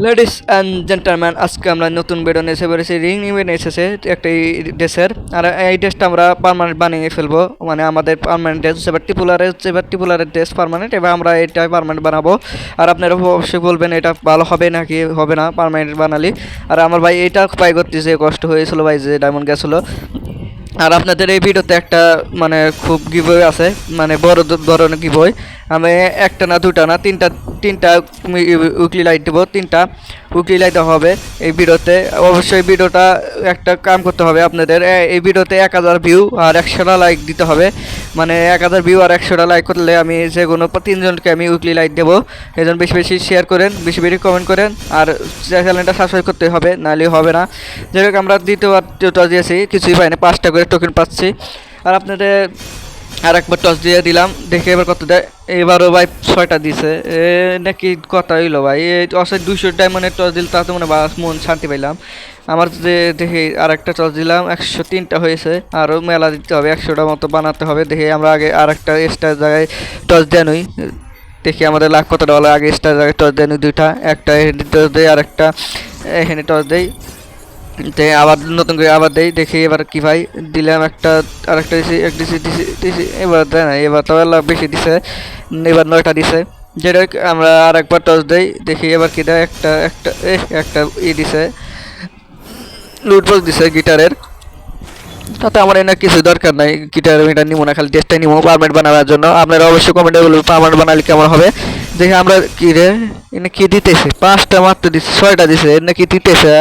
Ladies and gentleman, আজকে আমরা নতুন ভিডিও নিয়ে এসে পড়েছি। রিং ইভেন্ট এসেছে একটা ড্রেসের, আর এই ড্রেসটা আমরা পার্মানেন্ট বানিয়ে ফেলবো। মানে আমাদের পার্মানেন্ট ড্রেস সেবার টিপুলারের ড্রেস পার্মানেন্ট, এবার আমরা এটা পার্মানেন্ট বানাবো। আর আপনারা অবশ্যই বলবেন এটা ভালো হবে নাকি হবে না পার্মানেন্ট বানালি। আর আমার ভাই এটা পাই করতে যে কষ্ট হয়েছিল ভাই, যে ডায়মন্ড গেছিলো। আর আপনাদের এই ভিডিওতে একটা মানে খুব গিভওয়ে আছে, মানে বড় ধরনের গিভওয়ে। আমি একটা না দুটা না তিনটা তিনটা উইকলি লাইট দেবো, তিনটা উইকলি লাইট হবে এই ভিডিওতে। অবশ্যই ভিডিওটা একটা কাম করতে হবে আপনাদের, এই ভিডিওতে 1000 ভিউ আর 100টা লাইক দিতে হবে। মানে 1000 ভিউ আর 100টা লাইক করলে আমি যে কোনো তিনজনকে আমি উইকলি লাইট দেবো। এই জন্য বেশি বেশি শেয়ার করেন, বেশি বেশি কমেন্ট করেন, আর চ্যানেলটা সাবস্ক্রাইব করতে হবে, নাহলে হবে না। যাই হোক, আমরা দ্বিতীয়বার টস দিয়েছি, কিছুই পাইনি, 5টা করে টোকেন পাচ্ছি। আর আপনাদের আর একবার টস দিয়ে দিলাম, দেখে এবার কত দেয়। এবারও ভাই 6টা দিছে, নাকি কথা হইলো ভাই। অবশ্যই 200 ডায়মন্ডের টস দিল, তাতে মনে মন শান্তি পাইলাম। আমার যে দেখি আর একটা টস দিলাম, 103টা হয়েছে, আরও মেলা দিতে হবে, 100টা মতো বানাতে হবে। দেখি আমরা আগে আর একটা এক্সট্রা জায়গায় টস দেনই, দেখি আমাদের লাখ কত ডলার। আগে এক্সট্রা জায়গায় টস দেন দুইটা, একটা টস দেয় আর একটা এখানে টস দেয়। আবার নতুন করে আবার দেই, দেখি এবার কি ভাই। দিলাম একটা, আর একটা দিছি, এক দিছি দিছি দিছি, এবার দেয় না, এবার তো বেশি দিছে, এবার 9টা দিছে। যেটা আমরা আর একবার টস দেই, দেখি এবার কি দেয়। একটা একটা একটা দিছে, লুটবক্স দিছে গিটারের। তাতে আমার এনে কিছু দরকার নাই, গিটার মিটার নিবো না, খালি টেস্টটাই নিবো পারমানেন্ট বানাবার জন্য। আপনারা অবশ্যই কমেন্টে বলবেন পারমানেন্ট বানালে কেমন হবে। দেখি আমরা কি রে, এনে কি দিতেছে, 5টা মাত্র দিচ্ছে, 6টা দিছে, এনে কি দিতেছে।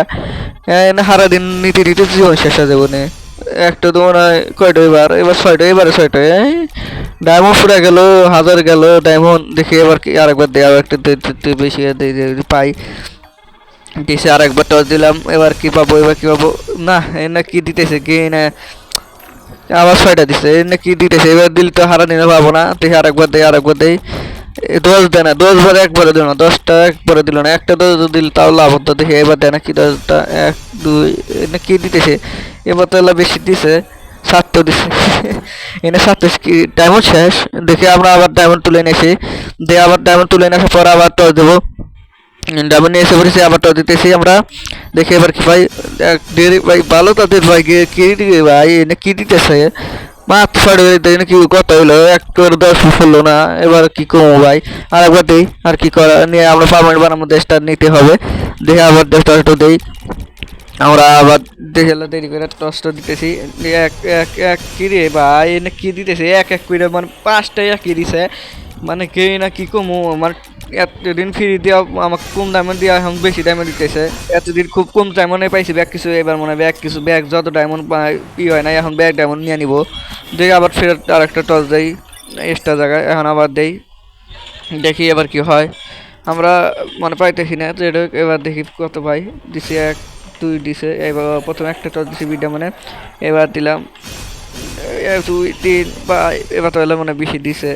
এনে সারা দিন নিতে নিতে জীবন শেষ হয়ে যাবো নে। একটা তো মনে হয় কয়টা, এবার 6টা, এবারে 6টা। ডায়মন্ড ফুরা গেল, 1000 গেল ডায়মন্ড। দেখি এবার কি আরেকবার দেয়, আর একটা বেশি পাই দিছে। আর একবার টস দিলাম, এবার কি পাবো, এবার কি পাবো। না, এনে কি দিতেছে কি না, আবার 6টা দিছে, এনে কি দিতেছে। এবার দিল তো হারা দিনে পাবো না, দেখি আরেকবার দেয়, আরেকবার দেয়। 10 দেয় না, 10 বার একবারে দিল না, 10টা একবারে দিল না, একটা 10 দিল তাও লাভ হতো। দেখি এবার দেয় না কি, 10টা 1 2 এনে কি দিতেছে। এবার তো বেশি দিছে, 7টা দিছে। এনে 7 কি ডায়মন্ড শেষ। দেখি আমরা আবার ডায়মন্ড তুলে এনেছি, দিয়ে আবার ডায়মন্ড তুলে এনে আসার পর আবার টস দেবো। ডাবল নিয়ে এসে পড়েছি, আবার টস দিতেছি আমরা। দেখি এবার কি ভাই, দেরি ভাই ভালো তাদের ভাই, কি দিবে ভাই, এনে কি দিতেছে। মাত্র 6 কি কত হইলো, 1 করে 10 হলো না। এবার কি কমো ভাই, আর একবার দেই, আর কি করা নিয়ে আমরা পারমানেন্ট বানাবো, দেশটা নিতে হবে। দেখে আবার দেশটা একটু দেই আমরা, আবার দেখে দেরি করে টসটা দিতেছি। এক এক এক কি রে ভাই, এনে কি দিতেছে, এক এক করে, মানে 5টাই একই দিছে। মানে কে না কি কমু, আমার এতদিন ফ্রি দেওয়া আমাকে কম ডায়মন্ড দেওয়া, এখন বেশি ডায়মন্ড দিতেছে। এতদিন খুব কম ডায়মন্ডে পাইছি ব্যাগ কিছু, এবার মনে হয় ব্যাগ কিছু, ব্যাগ যত ডায়মন্ড ই হয় না, এখন ব্যাগ ডায়মন্ড নিয়ে নিবো। দেখি আবার ফেরত আর একটা টস দেই এক্সট্রা জায়গায়, এখন আবার দেই, দেখি এবার কি হয়। আমরা মানে পাইতেছি না, এবার দেখি কত পাই। দিছি 1 2 দিছে, এবার প্রথমে একটা টস দিছি বিডা, মানে এবার দিলাম 2 3 বা, এবার তো এলে মানে বেশি দিছে,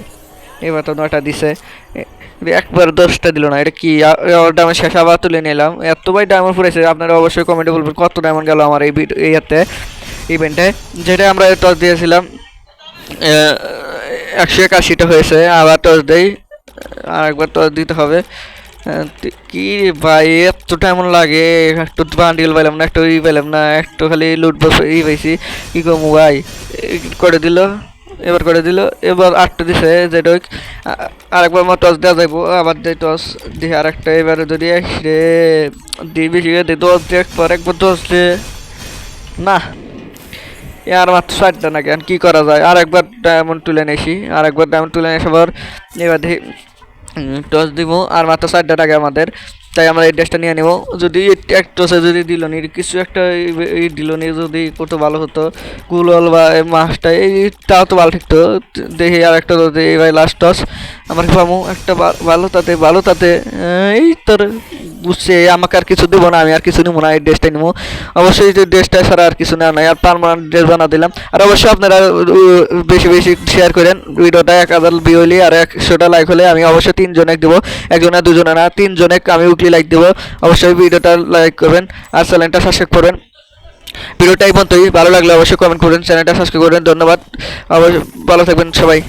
এবার তো 9টা দিছে। একবার 10টা দিল না, এটা কি ডায়মন্ড শেষ, আবার তুলে নিলাম। এত ভাই ডায়মন্ড ফুরেছে, আপনারা অবশ্যই কমেন্টে বলবেন কত ডায়মন্ড গেল আমার এই ইয়েতে, ইভেন্টে। যেটা আমরা টস দিয়েছিলাম 181টা হয়েছে। আবার টস দেই, আর একবার টস দিতে হবে। কি ভাই, এত টাইম লাগে, একটু বান্ডিল পাইলাম না, একটু পাইলাম না, একটু খালি লুট পাইছি। কি কমু ভাই, করে দিল, এবার করে দিল। এবার 8টা দিছে, যেটা আরেকবার আমার টস দেওয়া যাইব, আবার দেয় টস দিয়ে আরেকটা। এবারে যদি রে দিই বেশি দিই, 10 দিয়ে একবার 10 দিয়ে না, আর মাত্র 60টা নাকি, কি করা যায়। আর একবার ডায়মন্ড তুলে নিয়েছি, আর একবার ডায়মন্ড তুলে নিয়ে আসার এবার দেখি টস দিব, আর মাত্র 60টা টাকা আমাদের। তাই আমরা এই ড্রেসটা নিয়ে নেবো। যদি এক টসে যদি দিল নি কিছু একটা, এই দিল নি যদি কত ভালো হতো, গুলল বা মাছটা এইটাও তো ভালো ঠিকতো। দেখি আর একটা এই ভাই লাস্ট টস আমার পাবো একটা ভালো তাতে এই তোর বুঝছে, আমাকে আর কিছু দেবো না, আমি আর কিছু নেবো না, এই ড্রেসটাই নেবো। অবশ্যই যে ড্রেসটা ছাড়া আর কিছু নেওয়া নাই, আর পারমানেন্ট ড্রেস বানা দিলাম। আর অবশ্যই আপনারা বেশি বেশি শেয়ার করেন ভিডিওটা, 1000 ভিউ হলে আর 100টা লাইক হলে আমি অবশ্যই 3 জনে দেবো, একজনে 2 জনে না, 3 জনে আমি উইকলি লাইক দেবো। অবশ্যই ভিডিওটা লাইক করবেন আর চ্যানেলটা সাবস্ক্রাইব করবেন। ভিডিওটা এই পর্যন্তই, ভালো লাগলে অবশ্যই কমেন্ট করবেন, চ্যানেলটা সাবস্ক্রাইব করবেন। ধন্যবাদ, অবশ্যই ভালো থাকবেন সবাই।